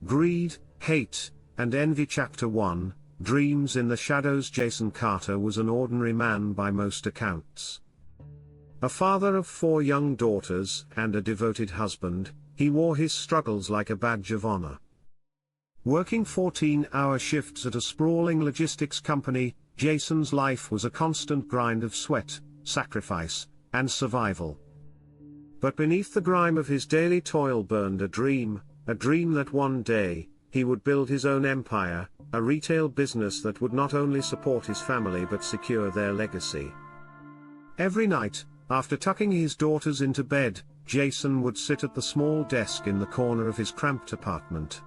Greed, Hate, and Envy. Chapter 1, Dreams in the Shadows. Jason Carter was an ordinary man by most accounts. A father of 4 young daughters and a devoted husband, he wore his struggles like a badge of honor. Working 14-hour shifts at a sprawling logistics company, Jason's life was a constant grind of sweat, sacrifice, and survival. But beneath the grime of his daily toil burned a dream that one day, he would build his own empire, a retail business that would not only support his family but secure their legacy. Every night, after tucking his daughters into bed, Jason would sit at the small desk in the corner of his cramped apartment.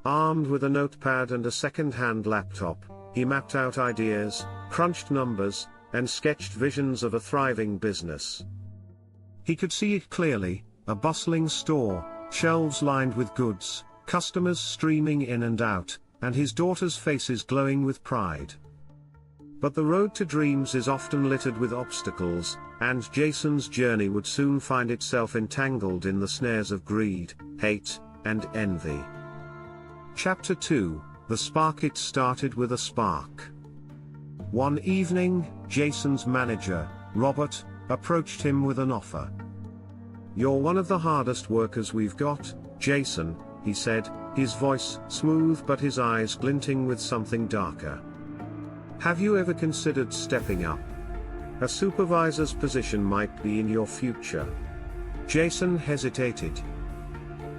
Armed with a notepad and a second-hand laptop, he mapped out ideas, crunched numbers, and sketched visions of a thriving business. He could see it clearly, a bustling store, shelves lined with goods, customers streaming in and out, and his daughters' faces glowing with pride. But the road to dreams is often littered with obstacles, and Jason's journey would soon find itself entangled in the snares of greed, hate, and envy. Chapter 2, The Spark. It started with a spark. One evening, Jason's manager, Robert, approached him with an offer. "You're one of the hardest workers we've got, Jason," he said, his voice smooth but his eyes glinting with something darker. "Have you ever considered stepping up? A supervisor's position might be in your future." Jason hesitated.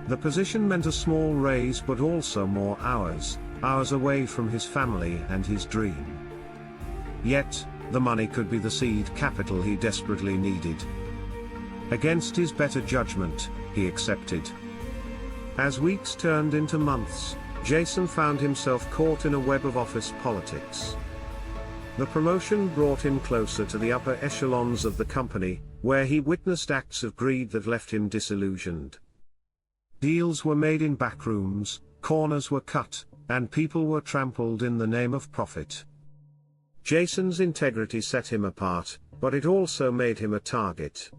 The position meant a small raise but also more hours away from his family and his dream. Yet, the money could be the seed capital he desperately needed. Against his better judgment, he accepted. As weeks turned into months, Jason found himself caught in a web of office politics. The promotion brought him closer to the upper echelons of the company, where he witnessed acts of greed that left him disillusioned. Deals were made in backrooms, corners were cut, and people were trampled in the name of profit. Jason's integrity set him apart, but it also made him a target.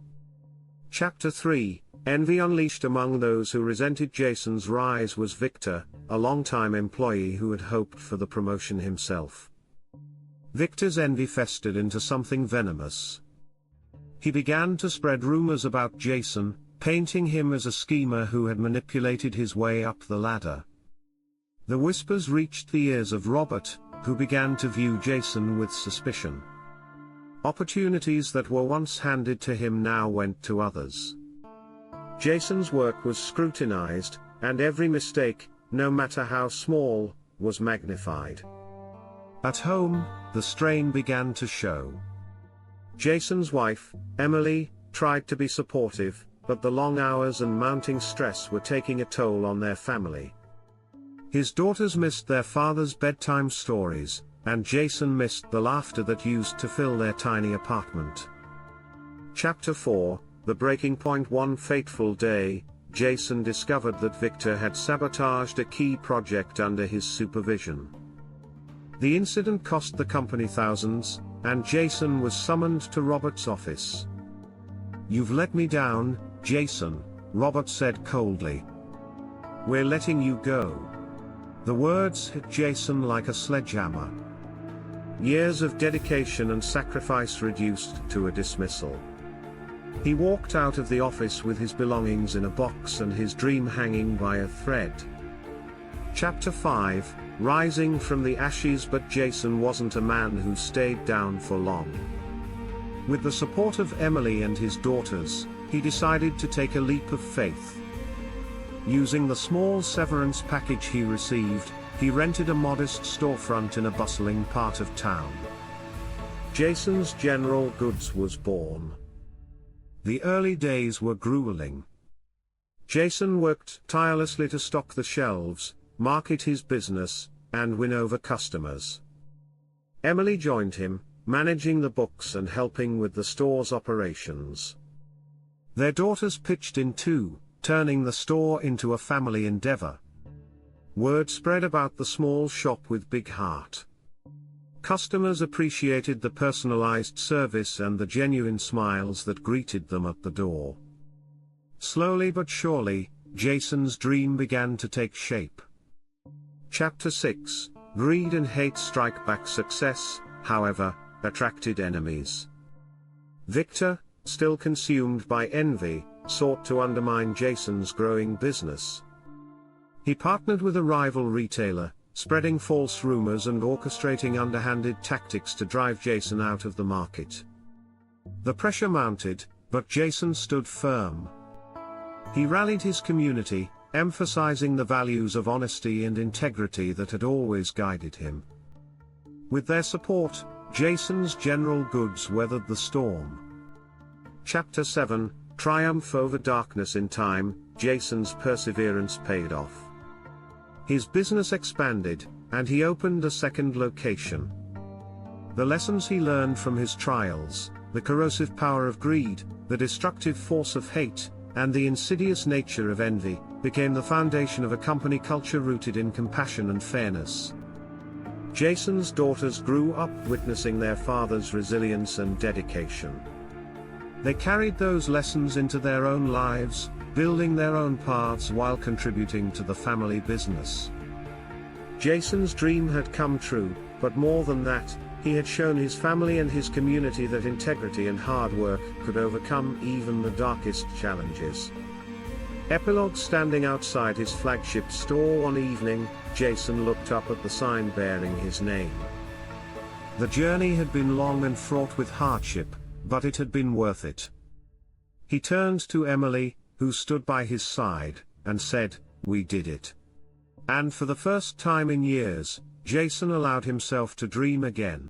Chapter 3, Envy. Unleashed. Among those who resented Jason's rise was Victor, a longtime employee who had hoped for the promotion himself. Victor's envy festered into something venomous. He began to spread rumors about Jason, painting him as a schemer who had manipulated his way up the ladder. The whispers reached the ears of Robert, who began to view Jason with suspicion. Opportunities that were once handed to him now went to others. Jason's work was scrutinized, and every mistake, no matter how small, was magnified. At home, the strain began to show. Jason's wife, Emily, tried to be supportive, but the long hours and mounting stress were taking a toll on their family. His daughters missed their father's bedtime stories, and Jason missed the laughter that used to fill their tiny apartment. Chapter 4, The Breaking Point. One fateful day, Jason discovered that Victor had sabotaged a key project under his supervision. The incident cost the company thousands, and Jason was summoned to Robert's office. "You've let me down, Jason," Robert said coldly. "We're letting you go." The words hit Jason like a sledgehammer. Years of dedication and sacrifice reduced to a dismissal. He walked out of the office with his belongings in a box and his dream hanging by a thread. Chapter 5, Rising from the Ashes. But Jason wasn't a man who stayed down for long. With the support of Emily and his daughters, he decided to take a leap of faith. Using the small severance package he received, he rented a modest storefront in a bustling part of town. Jason's General Goods was born. The early days were grueling. Jason worked tirelessly to stock the shelves, market his business, and win over customers. Emily joined him, managing the books and helping with the store's operations. Their daughters pitched in too, turning the store into a family endeavor. Word spread about the small shop with Big Heart. Customers appreciated the personalized service and the genuine smiles that greeted them at the door. Slowly but surely, Jason's dream began to take shape. Chapter 6: Greed and hate strike back. Success, however, attracted enemies. Victor, still consumed by envy, sought to undermine Jason's growing business. He partnered with a rival retailer, spreading false rumors and orchestrating underhanded tactics to drive Jason out of the market. The pressure mounted, but Jason stood firm. He rallied his community, emphasizing the values of honesty and integrity that had always guided him. With their support, Jason's general goods weathered the storm. Chapter 7: Triumph over darkness. In time, Jason's perseverance paid off. His business expanded, and he opened a second location. The lessons he learned from his trials, the corrosive power of greed, the destructive force of hate, and the insidious nature of envy, became the foundation of a company culture rooted in compassion and fairness. Jason's daughters grew up witnessing their father's resilience and dedication. They carried those lessons into their own lives, building their own paths while contributing to the family business. Jason's dream had come true, but more than that, he had shown his family and his community that integrity and hard work could overcome even the darkest challenges. Epilogue. Standing outside his flagship store one evening, Jason looked up at the sign bearing his name. The journey had been long and fraught with hardship, but it had been worth it. He turned to Emily, who stood by his side, and said, "We did it." And for the first time in years, Jason allowed himself to dream again.